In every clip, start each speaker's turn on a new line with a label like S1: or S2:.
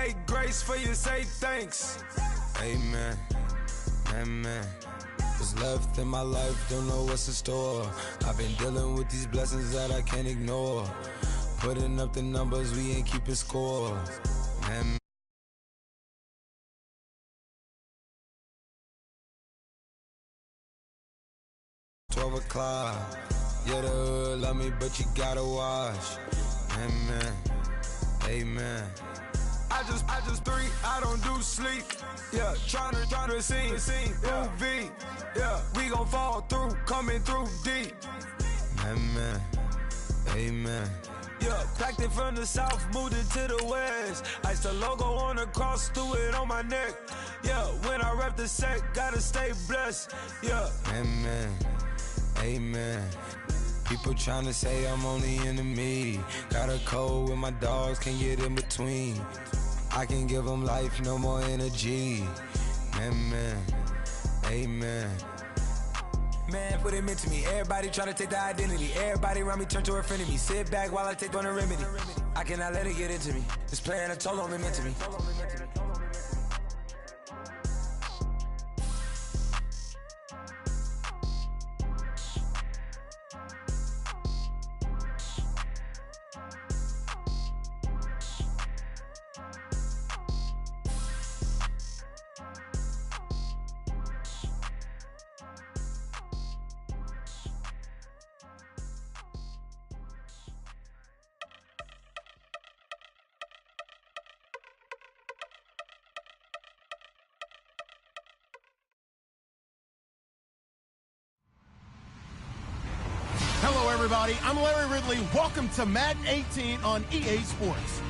S1: say grace for you, say thanks. Amen, amen. What's left in my life, don't know what's in store. I've been dealing with these blessings that I can't ignore. Putting up the numbers, we ain't keeping score. Man. 12 o'clock, yeah, the hood love me, but you gotta watch. Amen, amen. I just three, I don't do sleep. Yeah, tryna sing, UV. Yeah, we gon' fall through, coming through deep. Amen, amen. Yeah, packed it from the south, moved it to the west. Iced the logo on the cross, threw it on my neck. Yeah, when I rep the set, gotta stay blessed. Yeah, amen, amen. People tryna say I'm only enemy. Got a code with my dogs, can't get in between. I can give them life, no more energy. Amen, amen. Man, what it meant to me. Everybody tryna take the identity. Everybody around me turn to a friend of me. Sit back while I take on a remedy. I cannot let it get into me. It's playing a toll on me mentally.
S2: Hello, everybody. I'm Larry Ridley. Welcome to Madden 18 on EA Sports.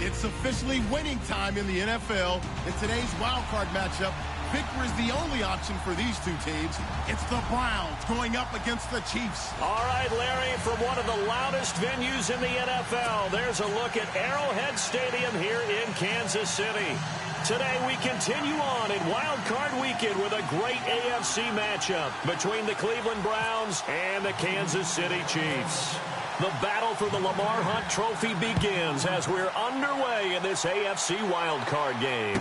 S2: It's officially winning time in the NFL. In today's wild card matchup, victory is the only option for these two teams. It's the Browns going up against the Chiefs.
S3: All right, Larry, from one of the loudest venues in the NFL, there's a look at Arrowhead Stadium here in Kansas City. Today we continue on in Wild Card Weekend with a great AFC matchup between the Cleveland Browns and the Kansas City Chiefs. The battle for the Lamar Hunt Trophy begins as we're underway in this AFC Wild Card game.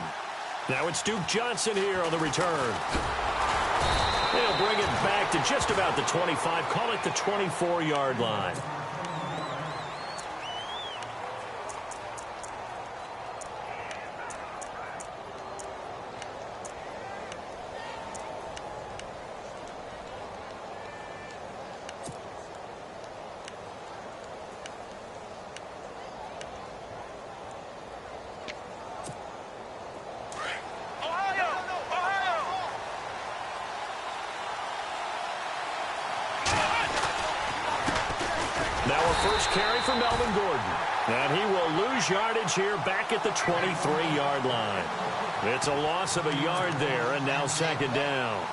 S3: Now it's Duke Johnson here on the return. They'll bring it back to just about the 25, call it the 24-yard line. Now a first carry for Melvin Gordon. And he will lose yardage here back at the 23-yard line. It's a loss of a yard there, and now second down.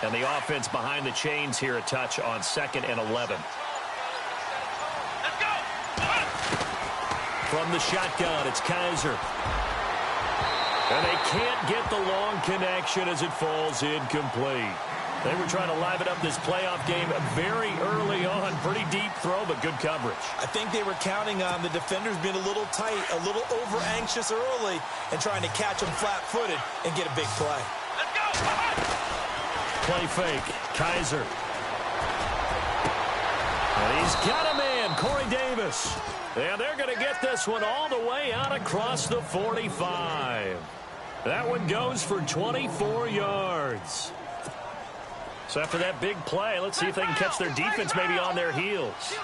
S3: And the offense behind the chains here a touch on 2nd and 11. Let's go. From the shotgun, it's Kaiser. And they can't get the long connection as it falls incomplete. They were trying to liven up this playoff game very early on. Pretty deep throw, but good coverage.
S4: I think they were counting on the defenders being a little tight, a little over-anxious early, and trying to catch them flat-footed and get a big play.
S3: Let's go. Play fake. Kaiser. And he's got a man, Corey Davis. And they're going to get this one all the way out across the 45. That one goes for 24 yards. So after that big play, let's see if they can catch their defense maybe on their heels.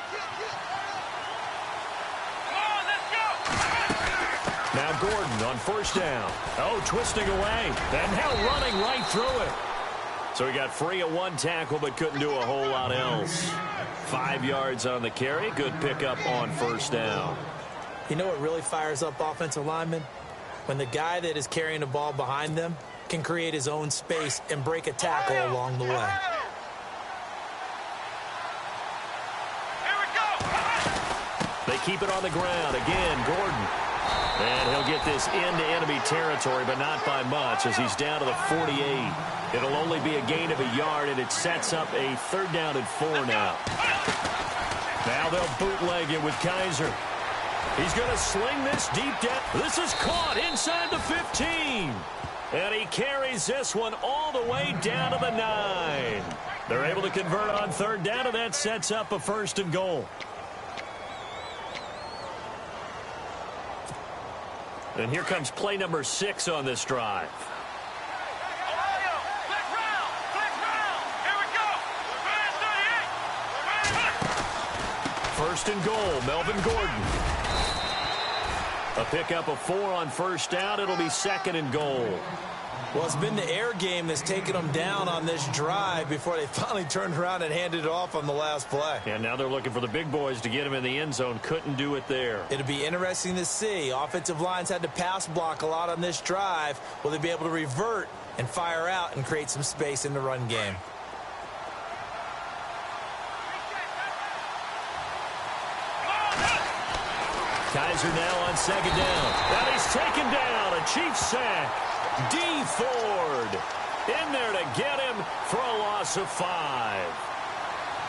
S3: Now Gordon on first down. Oh, twisting away. And now running right through it. So he got free of one tackle but couldn't do a whole lot else. 5 yards on the carry. Good pickup on first down.
S4: You know what really fires up offensive linemen? When the guy that is carrying the ball behind them can create his own space and break a tackle along the way.
S3: keep it on the ground. Again, Gordon. And he'll get this into enemy territory, but not by much as he's down to the 48. It'll only be a gain of a yard, and it sets up a 3rd down and 4 now. Now they'll bootleg it with Kaiser. He's going to sling this deep down. This is caught inside the 15. And he carries this one all the way down to the 9. They're able to convert on 3rd down, and that sets up a 1st and goal. And here comes play number 6 on this drive. First and goal, Melvin Gordon. A pickup of 4 on 1st down. It'll be 2nd and goal.
S4: Well, it's been the air game that's taken them down on this drive before they finally turned around and handed it off on the last play.
S3: And now they're looking for the big boys to get him in the end zone. Couldn't do it there.
S4: It'll be interesting to see. Offensive lines had to pass block a lot on this drive. Will they be able to revert and fire out and create some space in the run game?
S3: Kaiser now on 2nd down. And he's taken down. A Chiefs sack. D. Ford in there to get him for a loss of 5.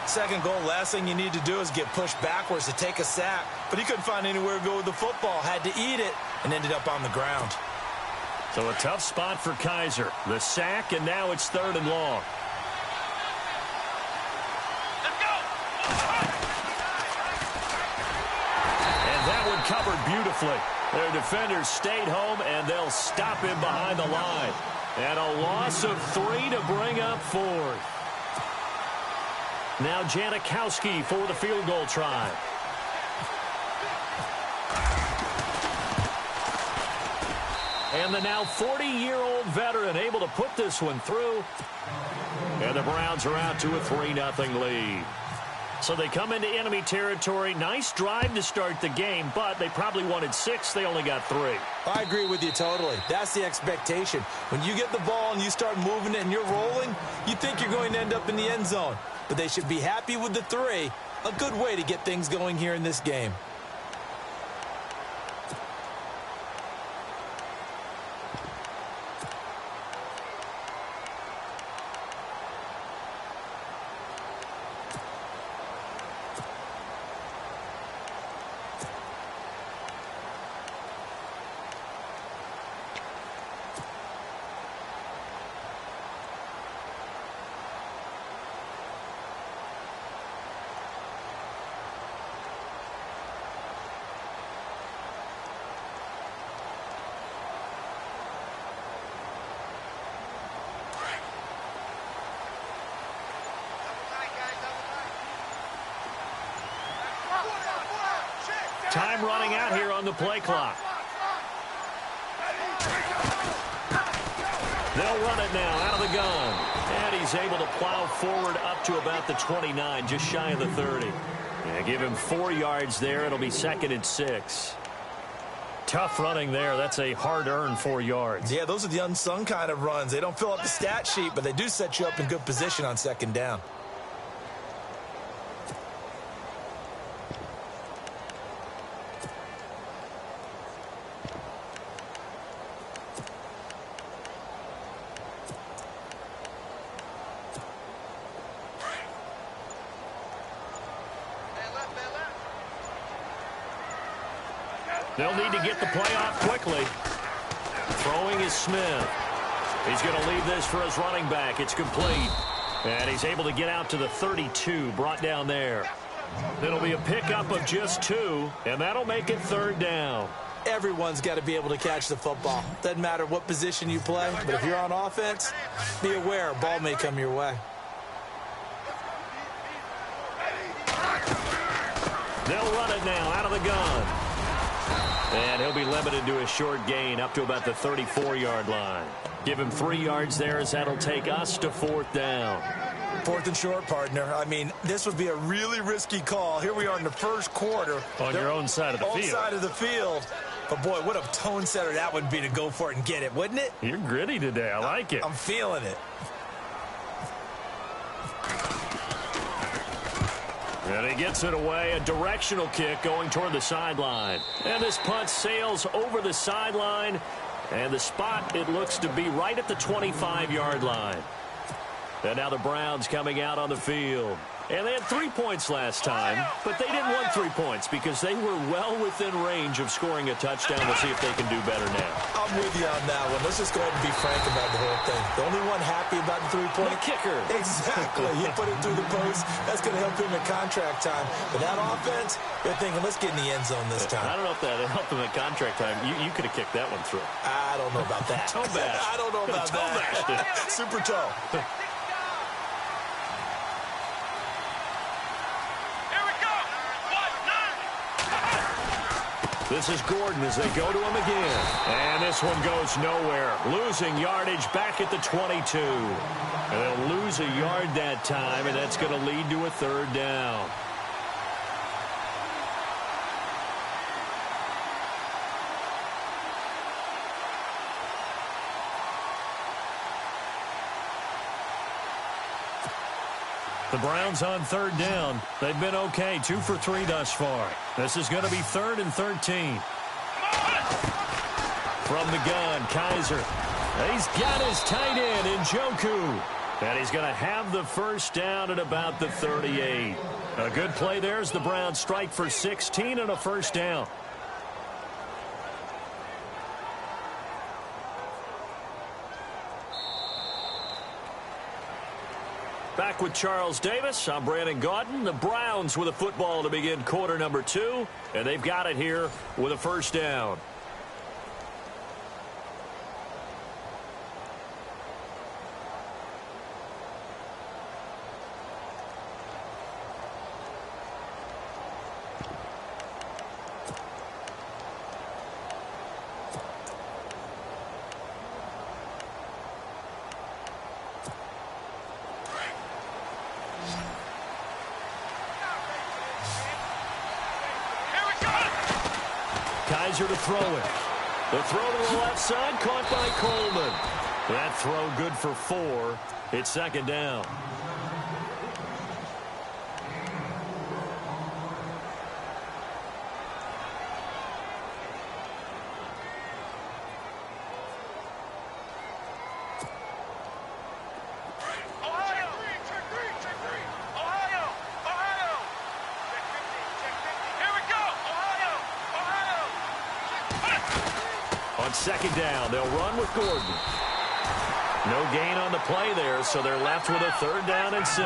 S4: 2nd goal, last thing you need to do is get pushed backwards to take a sack. But he couldn't find anywhere to go with the football. Had to eat it and ended up on the ground.
S3: So a tough spot for Kaiser. The sack, and now it's 3rd and long. Covered beautifully. Their defenders stayed home, and they'll stop him behind the line. And a loss of 3 to bring up 4th. Now Janikowski for the field goal try. And the now 40-year-old veteran able to put this one through. And the Browns are out to a 3-0 lead. So they come into enemy territory. Nice drive to start the game, but they probably wanted 6. They only got 3.
S4: I agree with you totally. That's the expectation. When you get the ball and you start moving it and you're rolling, you think you're going to end up in the end zone. But they should be happy with the 3. A good way to get things going here in this game.
S3: Time running out here on the play clock. They'll run it now out of the gun. And he's able to plow forward up to about the 29, just shy of the 30. Yeah, give him 4 yards there. It'll be 2nd and 6. Tough running there. That's a hard-earned 4 yards.
S4: Yeah, those are the unsung kind of runs. They don't fill up the stat sheet, but they do set you up in good position on 2nd down.
S3: They'll need to get the play off quickly. Throwing is Smith. He's going to leave this for his running back. It's complete. And he's able to get out to the 32, brought down there. It'll be a pickup of just 2, and that'll make it 3rd down.
S4: Everyone's got to be able to catch the football. Doesn't matter what position you play, but if you're on offense, be aware a ball may come your way.
S3: They'll run it now out of the gun. And he'll be limited to a short gain up to about the 34-yard line. Give him 3 yards there as that'll take us to 4th down.
S4: 4th and short, partner. I mean, this would be a really risky call. Here we are in the first quarter.
S3: On your own side of the field.
S4: Own side of the field. But, boy, what a tone setter that would be to go for it and get it, wouldn't it?
S3: You're gritty today. I like it.
S4: I'm feeling it.
S3: And he gets it away, a directional kick going toward the sideline. And this punt sails over the sideline. And the spot, it looks to be right at the 25-yard line. And now the Browns coming out on the field. And they had 3 points last time, but they didn't want 3 points because they were well within range of scoring a touchdown. We'll see if they can do better now.
S4: I'm with you on that one. Let's just go ahead and be frank about the whole thing. The only one happy about the 3-point.
S3: The kicker.
S4: Exactly. He put it through the post. That's going to help him in contract time. But that offense, they're thinking, let's get in the end zone this time.
S3: I don't know if that helped him in contract time. You could have kicked that one through.
S4: I don't know about that.
S3: Toe bash.
S4: I don't know about that. Super toe.
S3: This is Gordon as they go to him again. And this one goes nowhere. Losing yardage back at the 22. And they'll lose a yard that time, and that's going to lead to a 3rd down. The Browns on 3rd down. They've been okay, 2 for 3 thus far. This is going to be 3rd and 13. From the gun, Kaiser. He's got his tight end in Njoku. And he's going to have the 1st down at about the 38. A good play there as the Browns strike for 16 and a 1st down. Back with Charles Davis, I'm Brandon Gaudin. The Browns with a football to begin quarter number 2, and they've got it here with a 1st down. Kaiser to throw it. The throw to the left side, caught by Coleman. That throw good for 4. It's 2nd down. On 2nd down, they'll run with Gordon. No gain on the play there, so they're left with a 3rd down and 6.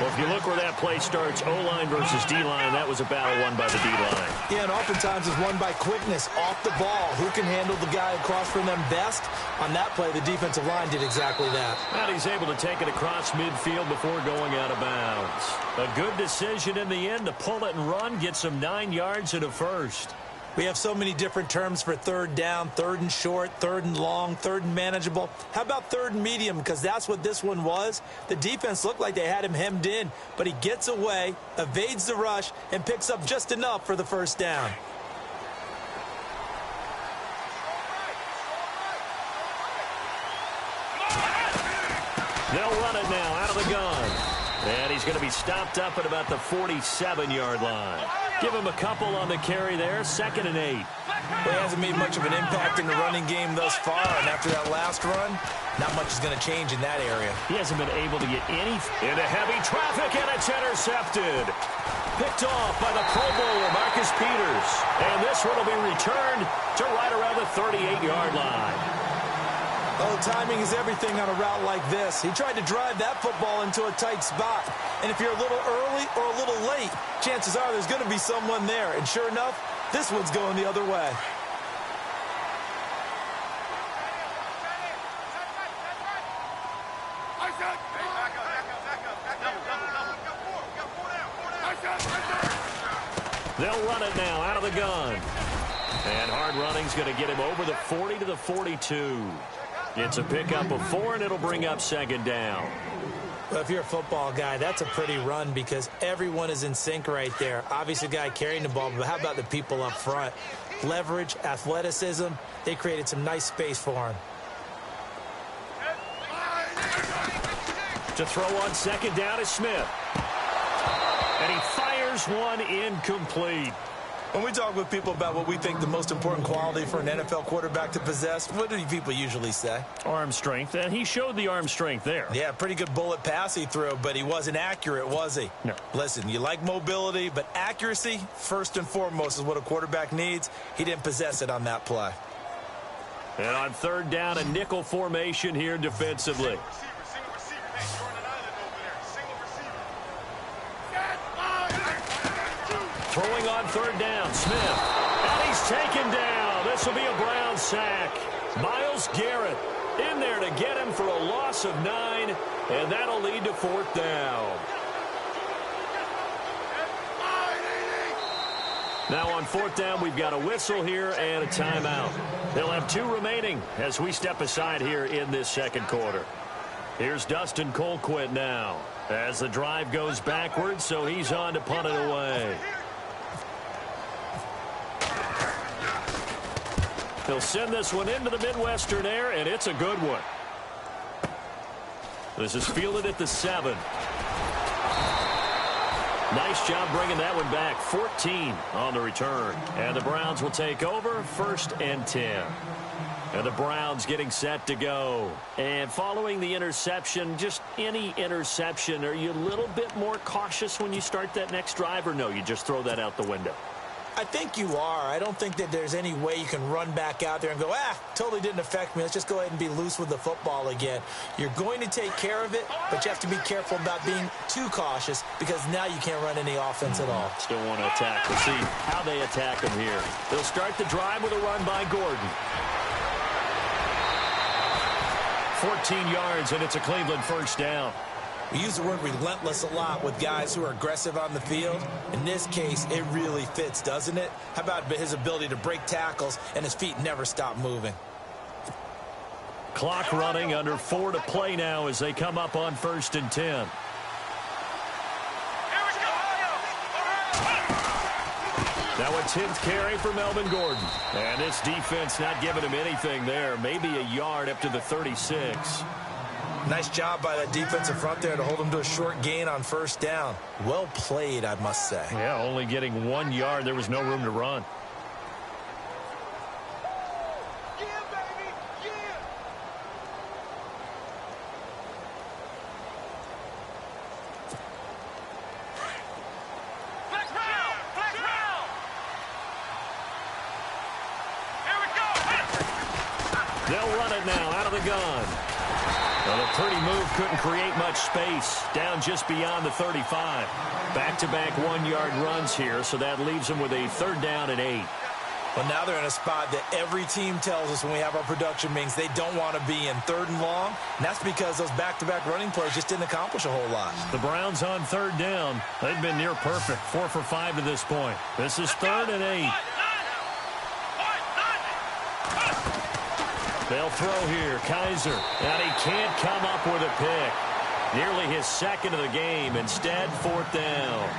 S3: Well, if you look where that play starts, O-line versus D-line, that was a battle won by the D-line.
S4: Yeah, and oftentimes it's won by quickness, off the ball. Who can handle the guy across from them best? On that play, the defensive line did exactly that.
S3: And he's able to take it across midfield before going out of bounds. A good decision in the end to pull it and run, get some 9 yards and a 1st.
S4: We have so many different terms for 3rd down, 3rd and short, 3rd and long, 3rd and manageable. How about 3rd and medium? Because that's what this one was. The defense looked like they had him hemmed in, but he gets away, evades the rush, and picks up just enough for the 1st down.
S3: They'll run it now out of the gun. And he's going to be stopped up at about the 47-yard line. Give him a couple on the carry there, 2nd and 8.
S4: Well, he hasn't made much of an impact in the running game thus far, and after that last run, not much is going to change in that area.
S3: He hasn't been able to get any into heavy traffic, and it's intercepted. Picked off by the Pro Bowler, Marcus Peters. And this one will be returned to right around the 38-yard line.
S4: Oh, timing is everything on a route like this. He tried to drive that football into a tight spot. And if you're a little early or a little late, chances are there's going to be someone there. And sure enough, this one's going the other way.
S3: They'll run it now out of the gun. And hard running's going to get him over the 40 to the 42. It's a pickup of 4, and it'll bring up 2nd down.
S4: Well, if you're a football guy, that's a pretty run because everyone is in sync right there. Obviously, the guy carrying the ball, but how about the people up front? Leverage, athleticism, they created some nice space for him.
S3: To throw on 2nd down is Smith. And he fires one incomplete.
S4: When we talk with people about what we think the most important quality for an NFL quarterback to possess, what do people usually say?
S3: Arm strength, and he showed the arm strength there.
S4: Yeah, pretty good bullet pass he threw, but he wasn't accurate, was he?
S3: No.
S4: Listen, you like mobility, but accuracy, first and foremost, is what a quarterback needs. He didn't possess it on that play.
S3: And on third down, a nickel formation here defensively. Throwing on third down, Smith. And he's taken down. This will be a Brown sack. Myles Garrett in there to get him for a loss of 9, and that'll lead to fourth down. Now on fourth down, we've got a whistle here and a timeout. They'll have 2 remaining as we step aside here in this second quarter. Here's Dustin Colquitt now as the drive goes backwards, so he's on to punt it away. He'll send this one into the Midwestern air, and it's a good one. This is fielded at the 7. Nice job bringing that one back. 14 on the return. And the Browns will take over, 1st and 10. And the Browns getting set to go. And following the interception, just any interception, are you a little bit more cautious when you start that next drive, or no, you just throw that out the window?
S4: I think you are. I don't think that there's any way you can run back out there and go, totally didn't affect me. Let's just go ahead and be loose with the football again. You're going to take care of it, but you have to be careful about being too cautious because now you can't run any offense at all.
S3: Still want to attack. We'll see how they attack him here. They'll start the drive with a run by Gordon. 14 yards, and it's a Cleveland first down.
S4: We use the word relentless a lot with guys who are aggressive on the field. In this case, it really fits, doesn't it? How about his ability to break tackles and his feet never stop moving?
S3: Clock running, under 4 to play now as they come up on 1st and 10. Now a 10th carry for Melvin Gordon. And this defense not giving him anything there. Maybe a yard up to the 36.
S4: Nice job by that defensive front there to hold him to a short gain on 1st down. Well played, I must say.
S3: Yeah, only getting 1 yard. There was no room to run. They'll run it now out of the gun. Well, a pretty move couldn't create much space. Down just beyond the 35. Back-to-back 1-yard runs here, so that leaves them with a 3rd down and 8.
S4: Well, now they're in a spot that every team tells us when we have our production meetings they don't want to be in, 3rd and long. And that's because those back-to-back running plays just didn't accomplish a whole lot.
S3: The Browns on 3rd down. They've been near perfect, 4 for 5 to this point. This is 3rd and 8. They'll throw here, Kaiser, and he can't come up with a pick. Nearly his 2nd of the game. Instead, 4th down.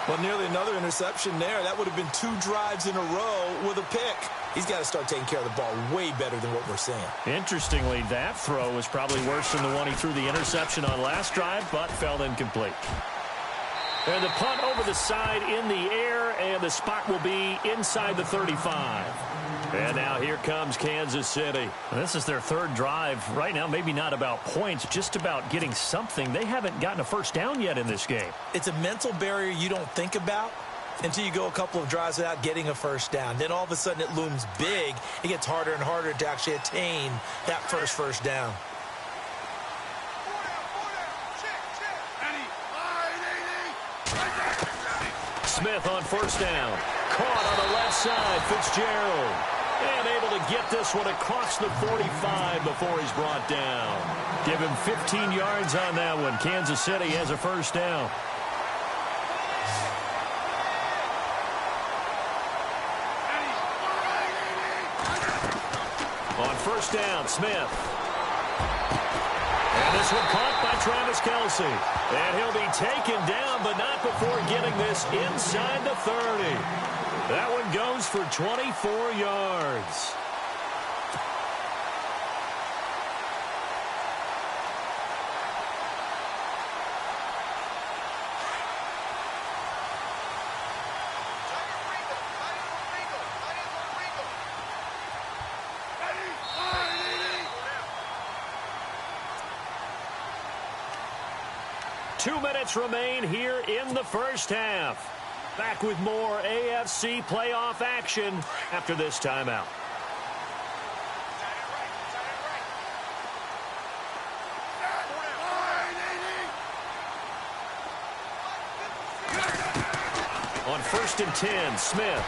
S4: Well, nearly another interception there. That would have been 2 drives in a row with a pick. He's got to start taking care of the ball way better than what we're seeing.
S3: Interestingly, that throw was probably worse than the one he threw the interception on last drive, but fell incomplete. And the punt over the side in the air, and the spot will be inside the 35. And now here comes Kansas City. This is their 3rd drive. Right now, maybe not about points, just about getting something. They haven't gotten a 1st down yet in this game.
S4: It's a mental barrier you don't think about until you go a couple of drives without getting a 1st down. Then all of a sudden it looms big. It gets harder and harder to actually attain that first down.
S3: Smith on 1st down. Caught on the left side, Fitzgerald. And able to get this one across the 45 before he's brought down. Give him 15 yards on that one. Kansas City has a 1st down. On 1st down, Smith. And this one caught by Travis Kelce. And he'll be taken down, but not before getting this inside the 30. That one goes for 24 yards. 2 minutes remain here in the first half. Back with more AFC playoff action after this timeout. On 1st and 10, Smith.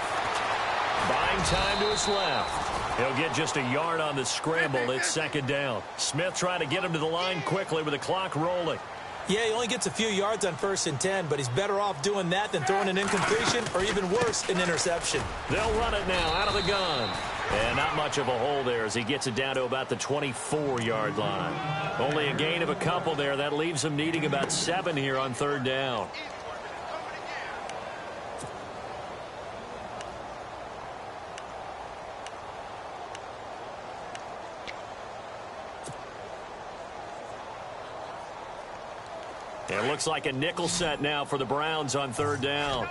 S3: Buying time to his left. He'll get just a yard on the scramble. It's 2nd down. Smith trying to get him to the line quickly with the clock rolling.
S4: Yeah, he only gets a few yards on 1st and 10, but he's better off doing that than throwing an incompletion or even worse, an interception.
S3: They'll run it now out of the gun. And not much of a hole there as he gets it down to about the 24-yard line. Only a gain of a couple there. That leaves him needing about 7 here on 3rd down. It looks like a nickel set now for the Browns on 3rd down.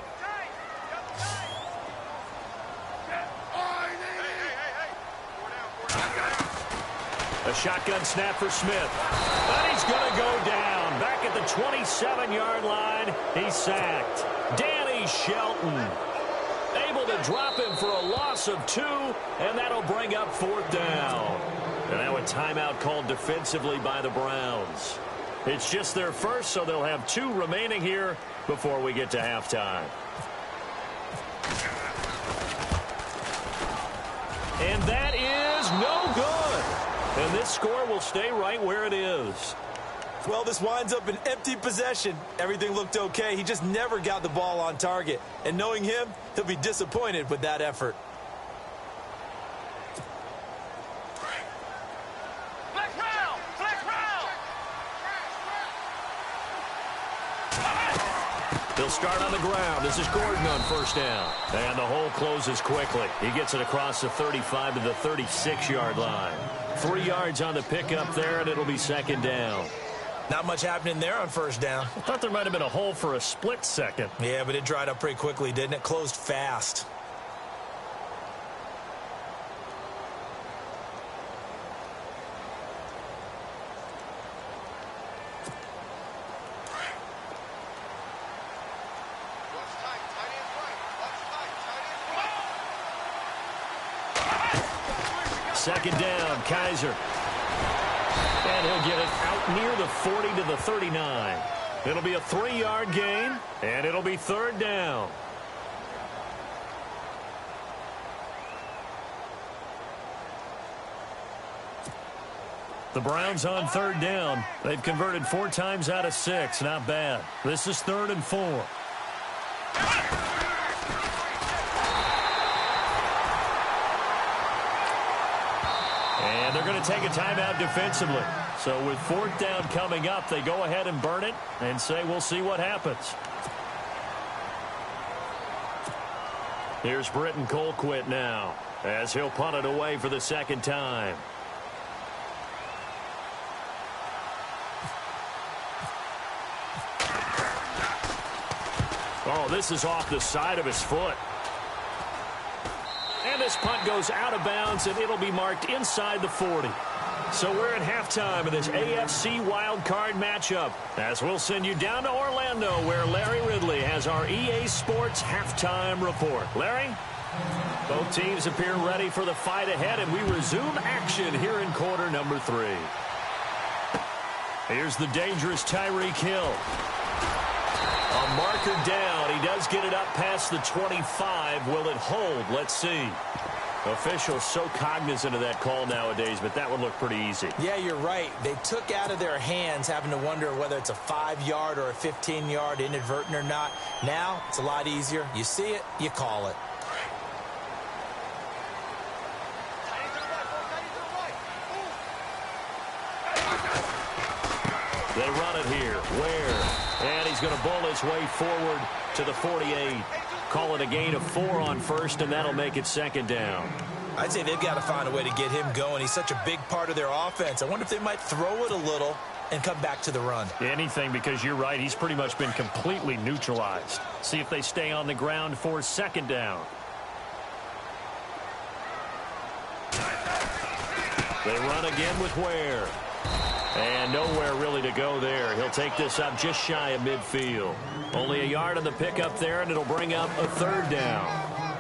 S3: A shotgun snap for Smith. And he's going to go down. Back at the 27-yard line. He's sacked. Danny Shelton able to drop him for a loss of 2, and that'll bring up 4th down. And now a timeout called defensively by the Browns. It's just their first, so they'll have 2 remaining here before we get to halftime. And that is no good. And this score will stay right where it is.
S4: Well, this winds up an empty possession. Everything looked okay. He just never got the ball on target. And knowing him, he'll be disappointed with that effort.
S3: They'll start on the ground. This is Gordon on 1st down. And the hole closes quickly. He gets it across the 35 to the 36-yard line. 3 yards on the pickup there, and it'll be 2nd down.
S4: Not much happening there on 1st down.
S3: I thought there might have been a hole for a split second.
S4: Yeah, but it dried up pretty quickly, didn't it? Closed fast.
S3: Second down, Kaiser. And he'll get it out near the 40 to the 39. It'll be a 3-yard gain, and it'll be 3rd down. The Browns on 3rd down. They've converted 4 times out of 6. Not bad. This is 3rd and 4. And they're going to take a timeout defensively. So with 4th down coming up, they go ahead and burn it and say we'll see what happens. Here's Britton Colquitt now as he'll punt it away for the 2nd time. Oh, this is off the side of his foot. And this punt goes out of bounds, and it'll be marked inside the 40. So we're at halftime of this AFC wildcard matchup, as we'll send you down to Orlando, where Larry Ridley has our EA Sports halftime report. Larry? Both teams appear ready for the fight ahead, and we resume action here in quarter number 3. Here's the dangerous Tyreek Hill. A marker down. He does get it up past the 25. Will it hold? Let's see. Officials so cognizant of that call nowadays, but that would look pretty easy.
S4: Yeah, you're right. They took out of their hands having to wonder whether it's a 5-yard or a 15-yard inadvertent or not. Now, it's a lot easier. You see it, you call it.
S3: They run it here. Where? And he's going to bowl his way forward to the 48. Call it a gain of 4 on 1st, and that'll make it 2nd down.
S4: I'd say they've got to find a way to get him going. He's such a big part of their offense. I wonder if they might throw it a little and come back to the run.
S3: Anything, because you're right. He's pretty much been completely neutralized. See if they stay on the ground for 2nd down. They run again with Ware. And nowhere really to go there. He'll take this up just shy of midfield. Only a yard on the pickup there, and it'll bring up a third down.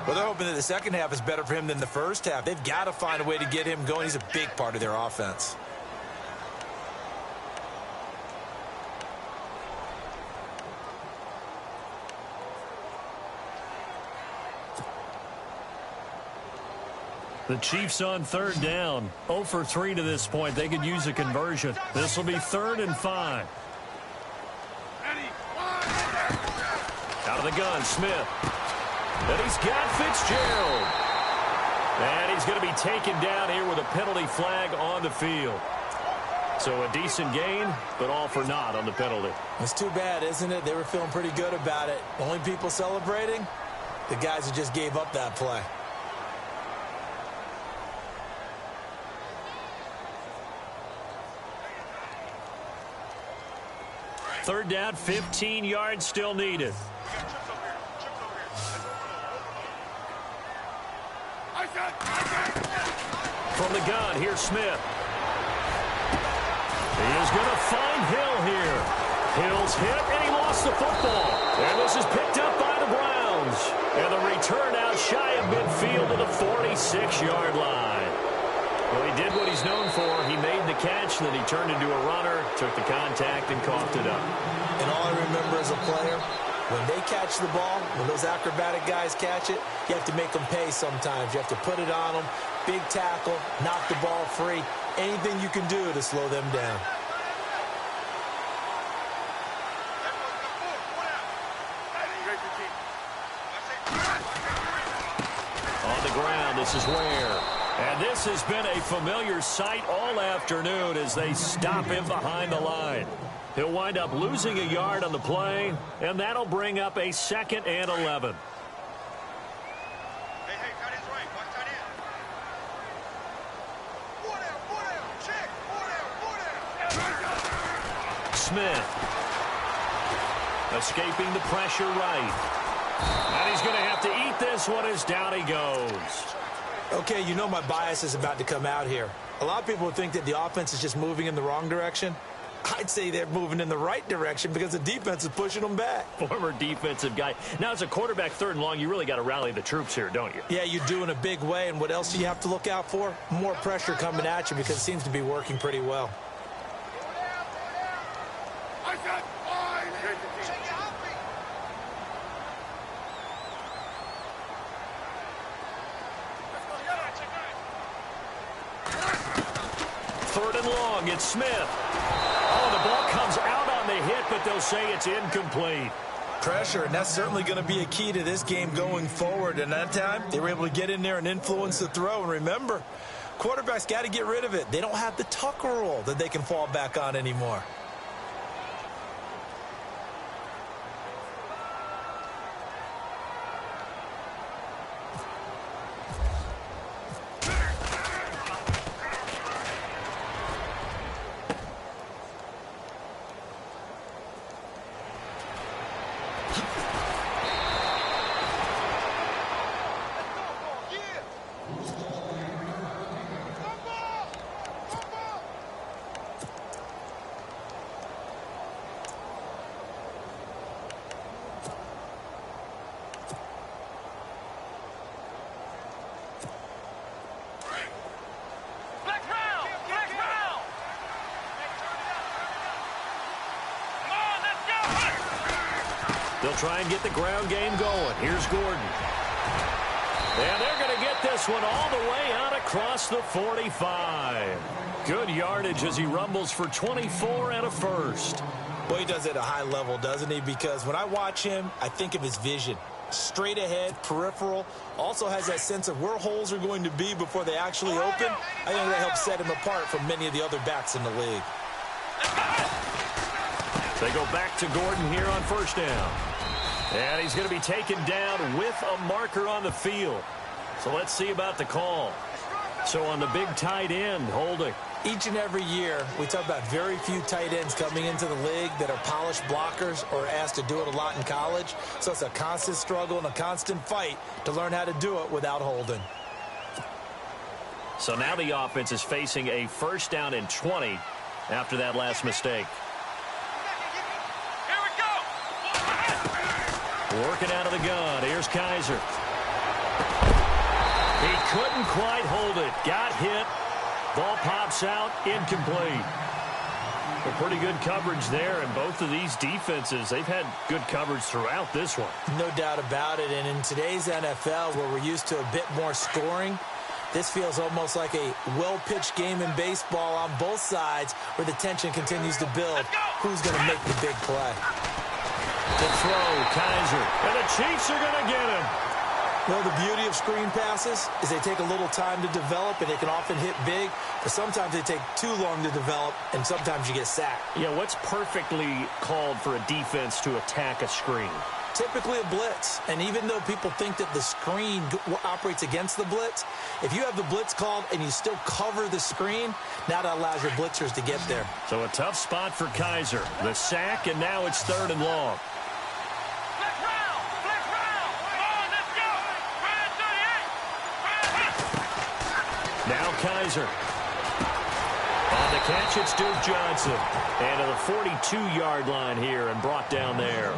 S4: Well, they're hoping that the second half is better for him than the first half. They've got to find a way to get him going. He's a big part of their offense.
S3: The Chiefs on third down. 0 for 3 to this point. They could use a conversion. This will be 3rd and 5. Out of the gun, Smith. And he's got Fitzgerald. And he's going to be taken down here with a penalty flag on the field. So a decent gain, but all for naught on the penalty.
S4: It's too bad, isn't it? They were feeling pretty good about it. Only people celebrating? The guys who just gave up that play.
S3: Third down, 15 yards still needed. From the gun, here's Smith. He is going to find Hill here. Hill's hit, and he lost the football. And this is picked up by the Browns. And the return out shy of midfield to the 46-yard line. Well, he did what he's known for. He made the catch, then he turned into a runner, took the contact, and coughed it up.
S4: And all I remember as a player, when they catch the ball, when those acrobatic guys catch it, you have to make them pay sometimes. You have to put it on them, big tackle, knock the ball free, anything you can do to slow them down.
S3: On the ground, this is Ware. And this has been a familiar sight all afternoon as they stop him behind the line. He'll wind up losing a yard on the play, and that'll bring up a 2nd and 11. Smith. Escaping the pressure right. And he's going to have to eat this one as down he goes.
S4: Okay, you know my bias is about to come out here. A lot of people would think that the offense is just moving in the wrong direction. I'd say they're moving in the right direction because the defense is pushing them back.
S3: Former defensive guy. Now, as a quarterback, 3rd and long, you really got to rally the troops here, don't you?
S4: Yeah, you do in a big way. And what else do you have to look out for? More pressure coming at you because it seems to be working pretty well.
S3: Third and long, it's Smith. Oh, the ball comes out on the hit, but they'll say it's incomplete.
S4: Pressure, and that's certainly going to be a key to this game going forward. And that time, they were able to get in there and influence the throw. And remember, quarterbacks got to get rid of it. They don't have the Tucker rule that they can fall back on anymore.
S3: They'll try and get the ground game going. Here's Gordon. And they're going to get this one all the way out across the 45. Good yardage as he rumbles for 24 and a first.
S4: Well, he does it at a high level, doesn't he? Because when I watch him, I think of his vision. Straight ahead, peripheral. Also has that sense of where holes are going to be before they actually open. I think that helps set him apart from many of the other backs in the league.
S3: They go back to Gordon here on first down. And he's going to be taken down with a marker on the field. So let's see about the call. So on the big tight end, holding.
S4: Each and every year, we talk about very few tight ends coming into the league that are polished blockers or asked to do it a lot in college. So it's a constant struggle and a constant fight to learn how to do it without holding.
S3: So now the offense is facing a 1st down and 20 after that last mistake.
S5: Here we go.
S3: Working out of the gun. Here's Kaiser. He couldn't quite hold it. Got hit. Ball pops out. Incomplete. A pretty good coverage there, and both of these defenses, they've had good coverage throughout this one.
S4: No doubt about it, and in today's NFL, where we're used to a bit more scoring, this feels almost like a well-pitched game in baseball on both sides where the tension continues to build. Who's going to make the big play?
S3: The throw, Kaiser, and the Chiefs are going to get him.
S4: Well, the beauty of screen passes is they take a little time to develop, and they can often hit big, but sometimes they take too long to develop, and sometimes you get sacked.
S3: Yeah, what's perfectly called for a defense to attack a screen?
S4: Typically a blitz, and even though people think that the screen operates against the blitz, if you have the blitz called and you still cover the screen, now that allows your blitzers to get there.
S3: So a tough spot for Kaiser. The sack, and now it's 3rd and long. Now Kaiser. On the catch, it's Duke Johnson. And to the 42-yard line here and brought down there.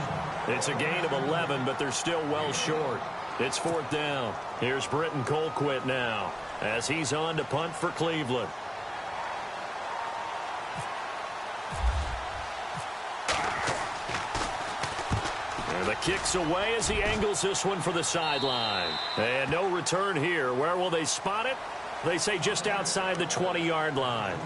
S3: It's a gain of 11, but they're still well short. It's 4th down. Here's Britton Colquitt now as he's on to punt for Cleveland. And the kick's away as he angles this one for the sideline. And no return here. Where will they spot it? They say just outside the 20-yard line.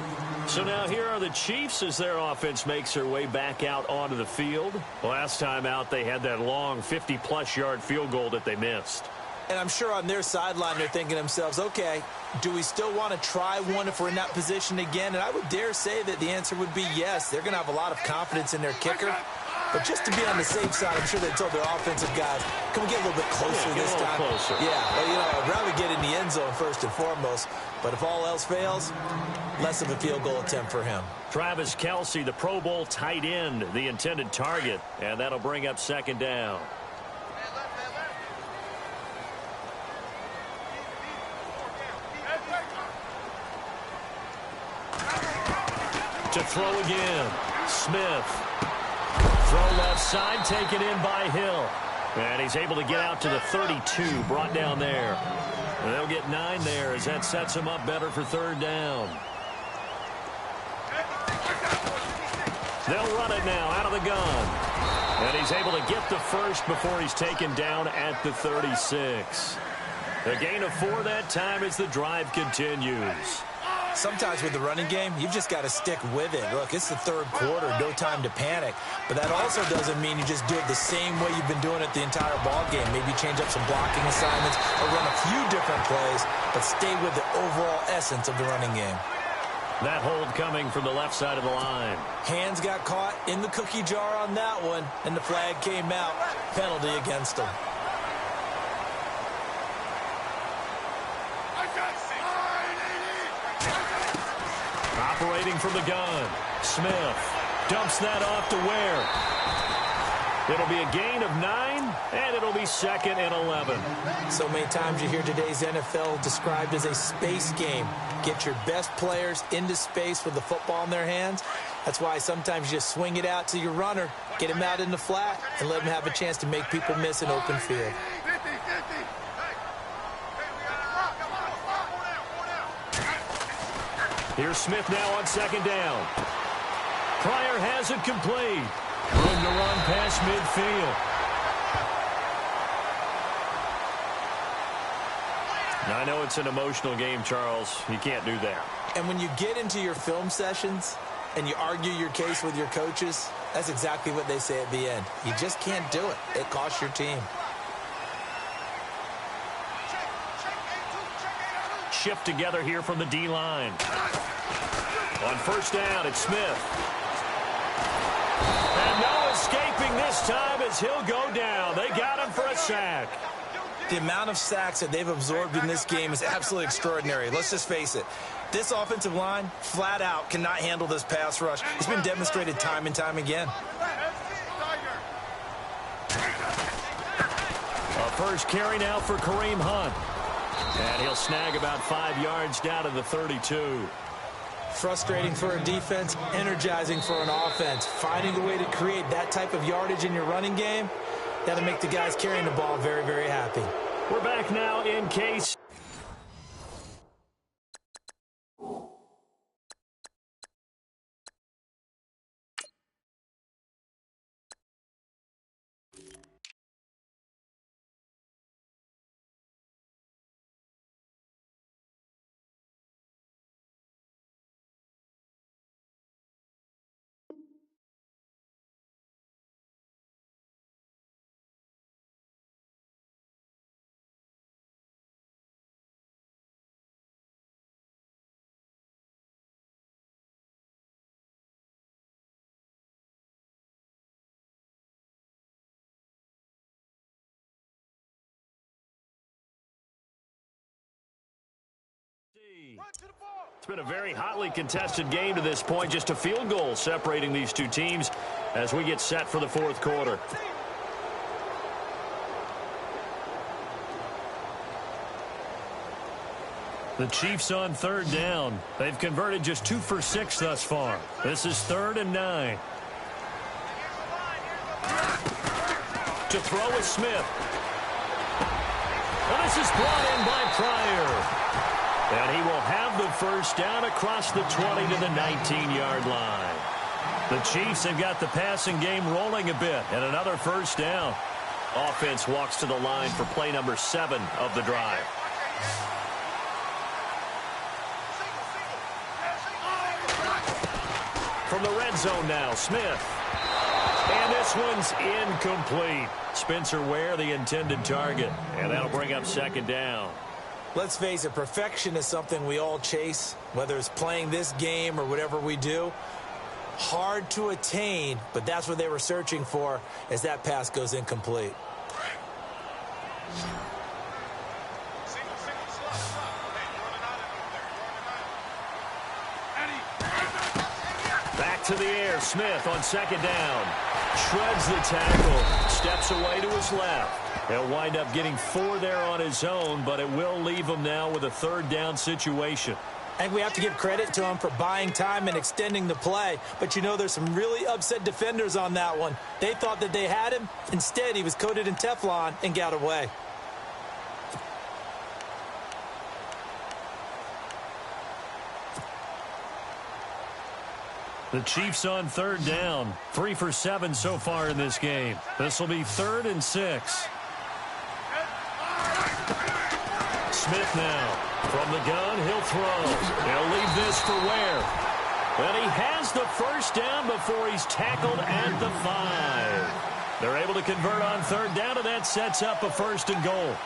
S3: So now here are the Chiefs as their offense makes their way back out onto the field. Last time out, they had that long 50-plus yard field goal that they missed.
S4: And I'm sure on their sideline they're thinking to themselves, okay, do we still want to try one if we're in that position again? And I would dare say that the answer would be yes. They're going to have a lot of confidence in their kicker. But just to be on the safe side, I'm sure they told their offensive guys, can we get a little bit closer this time?
S3: Closer.
S4: Yeah, well, you know, I'd rather get in the end zone first and foremost. But if all else fails, less of a field goal attempt for him.
S3: Travis Kelce, the Pro Bowl tight end, the intended target. And that'll bring up 2nd down. To throw again. Smith. Throw left side, taken in by Hill. And he's able to get out to the 32, brought down there. And they'll get 9 there as that sets him up better for 3rd down. They'll run it now out of the gun. And he's able to get the first before he's taken down at the 36. A gain of 4 that time as the drive continues.
S4: Sometimes with the running game, you've just got to stick with it. Look, it's the 3rd quarter, no time to panic. But that also doesn't mean you just do it the same way you've been doing it the entire ball game. Maybe change up some blocking assignments or run a few different plays, but stay with the overall essence of the running game.
S3: That hold coming from the left side of the line.
S4: Hands got caught in the cookie jar on that one, and the flag came out. Penalty against him.
S3: Operating from the gun. Smith dumps that off to Ware. It'll be a gain of 9, and it'll be 2nd and 11.
S4: So many times you hear today's NFL described as a space game. Get your best players into space with the football in their hands. That's why sometimes you just swing it out to your runner, get him out in the flat, and let him have a chance to make people miss an open field.
S3: Here's Smith now on 2nd down. Pryor has it complete. Room to run past midfield. Now, I know it's an emotional game, Charles. You can't do that.
S4: And when you get into your film sessions and you argue your case with your coaches, that's exactly what they say at the end. You just can't do it. It costs your team.
S3: Shift together here from the D-line. On 1st down, it's Smith. And no escaping this time as he'll go down. They got him for a sack.
S4: The amount of sacks that they've absorbed in this game is absolutely extraordinary. Let's just face it. This offensive line, flat out, cannot handle this pass rush. It's been demonstrated time and time again.
S3: A first carry now for Kareem Hunt. And he'll snag about 5 yards down to the 32.
S4: Frustrating for a defense, energizing for an offense. Finding a way to create that type of yardage in your running game, that'll make the guys carrying the ball very, very happy.
S3: We're back now in case. It's been a very hotly contested game to this point. Just a field goal separating these two teams as we get set for the fourth quarter. The Chiefs on third down. They've converted just 2 for 6 thus far. This is 3rd and 9. To throw is Smith. And this is brought in by Pryor. And he will have the first down across the 20 to the 19-yard line. The Chiefs have got the passing game rolling a bit, and another first down. Offense walks to the line for play number 7 of the drive. From the red zone now, Smith. And this one's incomplete. Spencer Ware, the intended target. And that'll bring up 2nd down.
S4: Let's face it, perfection is something we all chase, whether it's playing this game or whatever we do. Hard to attain, but that's what they were searching for as that pass goes incomplete.
S3: Back to the air, Smith on 2nd down. Shreds the tackle, steps away to his left. He'll wind up getting 4 there on his own, but it will leave him now with a 3rd down situation.
S4: And we have to give credit to him for buying time and extending the play. But, you know, there's some really upset defenders on that one. They thought that they had him. Instead, he was coated in Teflon and got away.
S3: The Chiefs on 3rd down. 3 for 7 so far in this game. This will be 3rd and 6. Smith now. From the gun, he'll throw. He'll leave this for Ware. And he has the first down before he's tackled at the 5. They're able to convert on 3rd down, and that sets up a 1st and goal.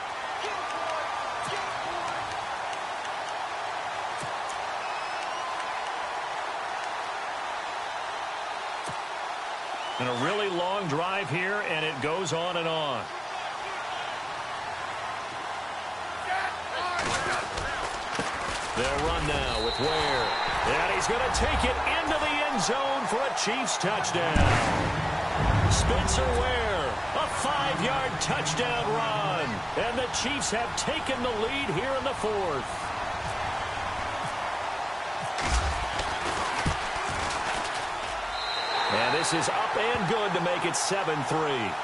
S3: And a really long drive here, and it goes on and on. They'll run now with Ware. And he's going to take it into the end zone for a Chiefs touchdown. Spencer Ware, a 5-yard touchdown run. And the Chiefs have taken the lead here in the 4th. And this is up and good to make it 7-3.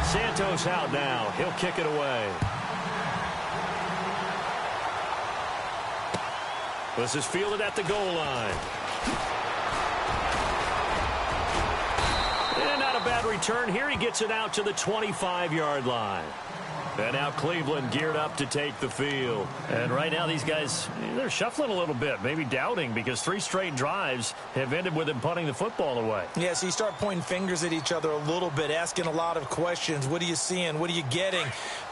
S3: Santos out now. He'll kick it away. This is fielded at the goal line. And not a bad return here. He gets it out to the 25-yard line. And now Cleveland geared up to take the field. And right now these guys, they're shuffling a little bit, maybe doubting, because 3 straight drives have ended with them punting the football away.
S4: Yeah, so you start pointing fingers at each other a little bit, asking a lot of questions. What are you seeing? What are you getting?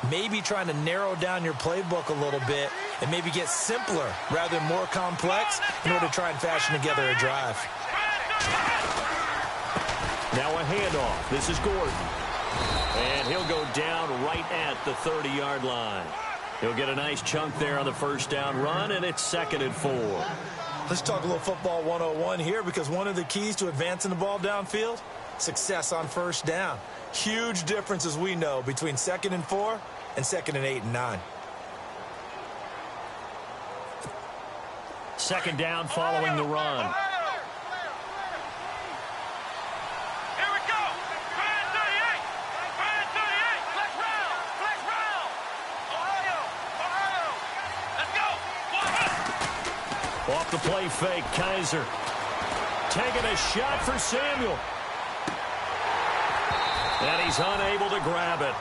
S4: Maybe trying to narrow down your playbook a little bit and maybe get simpler rather than more complex in order to try and fashion together a drive.
S3: Now a handoff. This is Gordon. And he'll go down right at the 30-yard line. He'll get a nice chunk there on the first down run, and it's 2nd and 4.
S4: Let's talk a little football 101 here, because one of the keys to advancing the ball downfield, success on first down. Huge difference, as we know, between 2nd and 4 and 2nd and 8 and 9.
S3: Second down following the run.
S5: Here we go. Fire 38. Fire 38. Flex round. Flex round. Ohio. Ohio. Let's go.
S3: Off the play fake, Kaiser. Taking a shot for Samuel. And he's unable to grab it.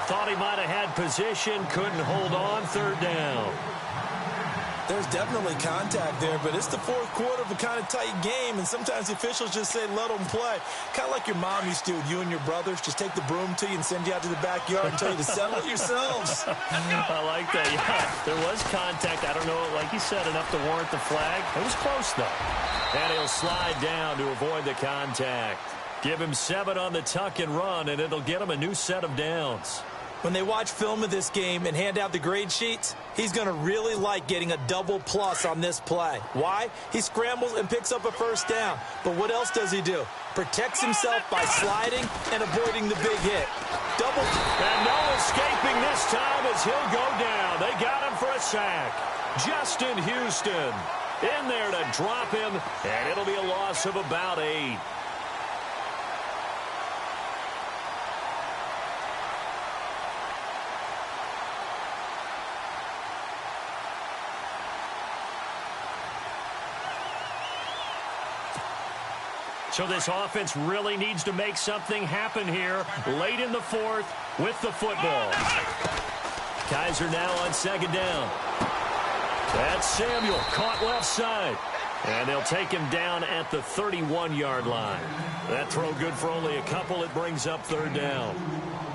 S3: Thought he might have had position, couldn't hold on, 3rd down.
S4: There's definitely contact there, but it's the 4th quarter of a kind of tight game, and sometimes the officials just say, let them play. Kind of like your mom used to with you and your brothers. Just take the broom to you and send you out to the backyard and tell you to settle it yourselves.
S3: I like that, yeah. There was contact. I don't know, like you said, enough to warrant the flag. It was close, though. And he'll slide down to avoid the contact. Give him 7 on the tuck and run, and it'll get him a new set of downs.
S4: When they watch film of this game and hand out the grade sheets, he's going to really like getting a double plus on this play. Why? He scrambles and picks up a 1st down. But what else does he do? Protects himself by sliding and avoiding the big hit. Double.
S3: And no escaping this time as he'll go down. They got him for a sack. Justin Houston in there to drop him, and it'll be a loss of about 8. So this offense really needs to make something happen here late in the 4th with the football. Kaiser now on 2nd down. That's Samuel, caught left side. And they'll take him down at the 31-yard line. That throw good for only a couple. It brings up 3rd down.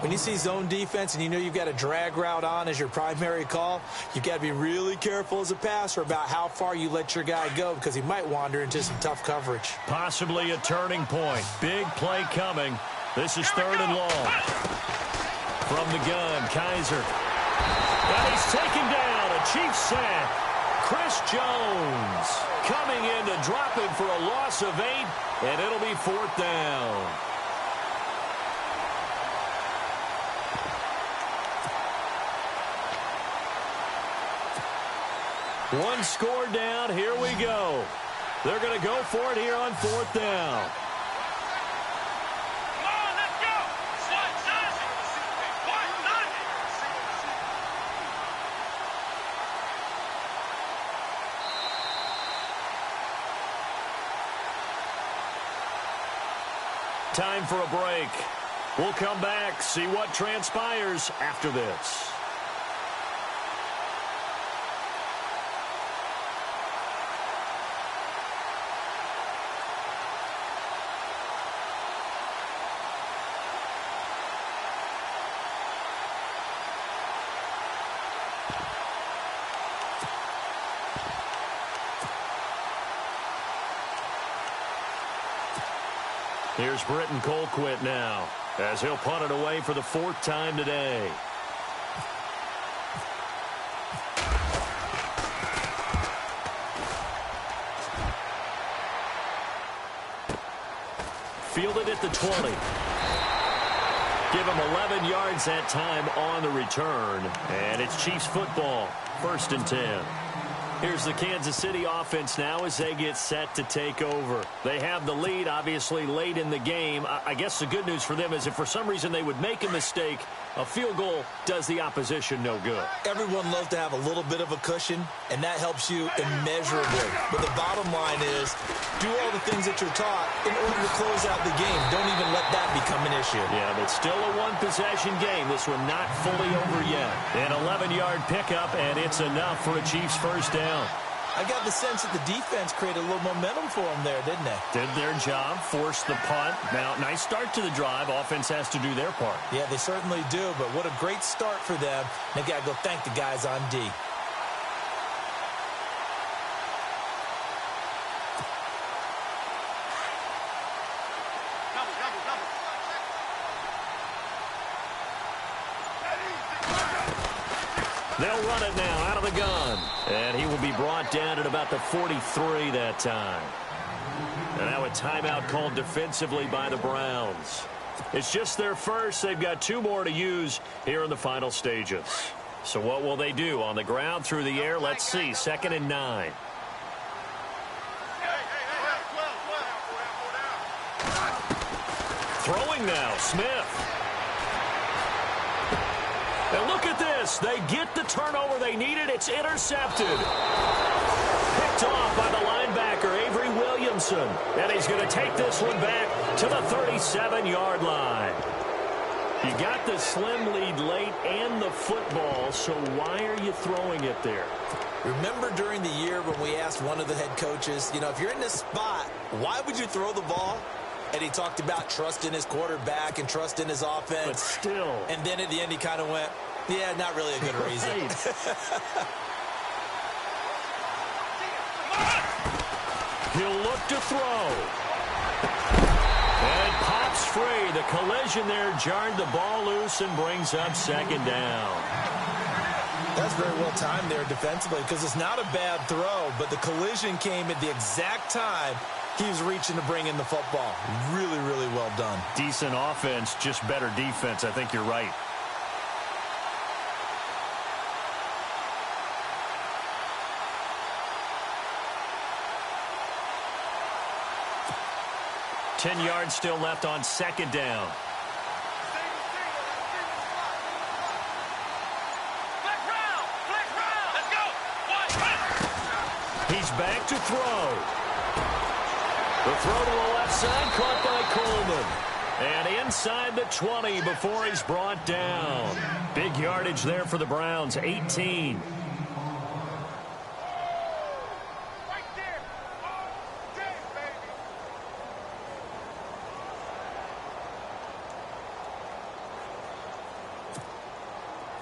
S4: When you see zone defense and you know you've got a drag route on as your primary call, you've got to be really careful as a passer about how far you let your guy go because he might wander into some tough coverage.
S3: Possibly a turning point. Big play coming. This is 3rd and long. From the gun, Kaiser. And he's taken down. A Chiefs sack. Chris Jones coming in to drop him for a loss of 8, and it'll be 4th down. One score down. Here we go. They're going to go for it here on 4th down.
S5: Come on, let's go. One time.
S3: Time for a break. We'll come back, see what transpires after this. Here's Britton Colquitt now, as he'll punt it away for the 4th time today. Fielded at the 20. Give him 11 yards that time on the return. And it's Chiefs football, 1st and 10. Here's the Kansas City offense now as they get set to take over. They have the lead, obviously, late in the game. I guess the good news for them is if for some reason they would make a mistake, a field goal does the opposition no good.
S4: Everyone loves to have a little bit of a cushion, and that helps you immeasurably. But the bottom line is do all the things that you're taught in order to close out the game. Don't even let that become an issue.
S3: Yeah, but still a one-possession game. This one not fully over yet. An 11-yard pickup, and it's enough for a Chiefs 1st down.
S4: I got the sense that the defense created a little momentum for them there, didn't they?
S3: Did their job, forced the punt. Now, nice start to the drive. Offense has to do their part.
S4: Yeah, they certainly do, but what a great start for them. They got to go thank the guys on D.
S3: They'll run it now out of the gun. And he will be brought down at about the 43 that time. And now a timeout called defensively by the Browns. It's just their first. They've got 2 more to use here in the final stages. So what will they do? On the ground, through the air, let's see. 2nd and 9. Throwing now, Smith. And look at this. They get the turnover they needed. It's intercepted. Picked off by the linebacker, Avery Williamson. And he's going to take this one back to the 37-yard line. You got the slim lead late and the football, so why are you throwing it there?
S4: Remember during the year when we asked one of the head coaches, you know, if you're in this spot, why would you throw the ball? And he talked about trust in his quarterback and trust in his offense.
S3: But still.
S4: And then at the end he kind of went, yeah, not really a good reason.
S3: He'll look to throw. And it pops free. The collision there jarred the ball loose and brings up 2nd down.
S4: That's very well timed there defensively because it's not a bad throw, but the collision came at the exact time he was reaching to bring in the football. Really, really well done.
S3: Decent offense, just better defense. I think you're right. Ten yards still left on 2nd down. He's back to throw. The throw to the left side, caught by Coleman. And inside the 20 before he's brought down. Big yardage there for the Browns, 18.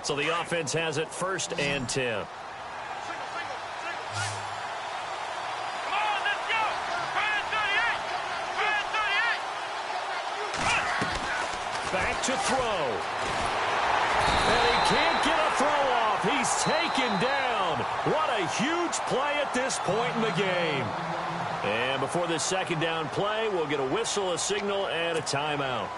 S3: So the offense has it 1st and 10. Back to throw. And he can't get a throw off. He's taken down. What a huge play at this point in the game. And before this 2nd down play, we'll get a whistle, a signal, and a timeout,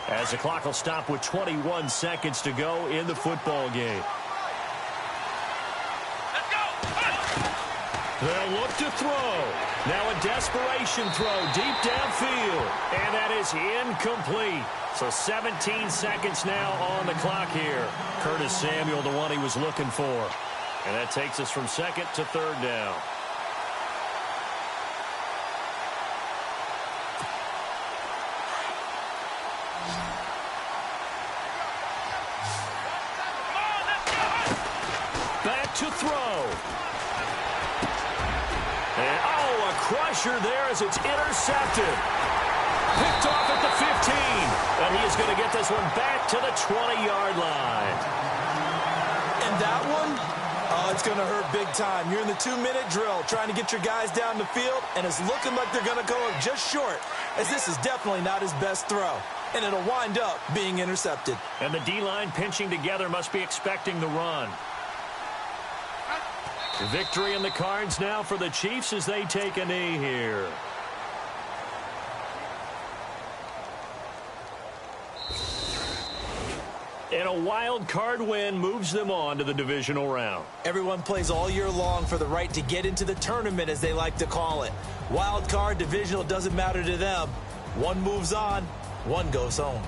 S3: as the clock will stop with 21 seconds to go in the football game.
S5: Let's go.
S3: They'll look to throw. Now a desperation throw deep downfield. And that is incomplete. So 17 seconds now on the clock here. Curtis Samuel, the one he was looking for. And that takes us from 2nd to 3rd down. Back to throw. And, oh, a crusher there as it's intercepted. Picked off at the 15. And he is going to get this one back to the 20-yard line.
S4: And that one, oh, it's going to hurt big time. You're in the 2-minute drill trying to get your guys down the field, and it's looking like they're going to go just short, as this is definitely not his best throw. And it'll wind up being intercepted.
S3: And the D-line pinching together must be expecting the run. Victory in the cards now for the Chiefs as they take a knee here. And a wild card win moves them on to the divisional round.
S4: Everyone plays all year long for the right to get into the tournament, as they like to call it. Wild card, divisional, doesn't matter to them. One moves on, one goes home.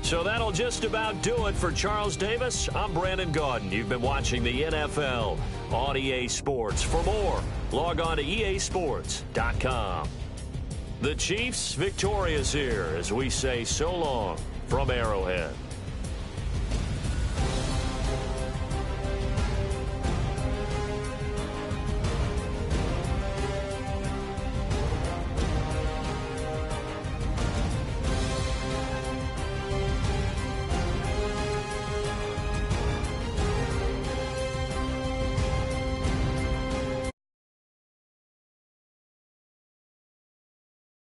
S3: So that'll just about do it for Charles Davis. I'm Brandon Gaudin. You've been watching the NFL on EA Sports. For more, log on to easports.com. The Chiefs victorious here as we say so long from Arrowhead.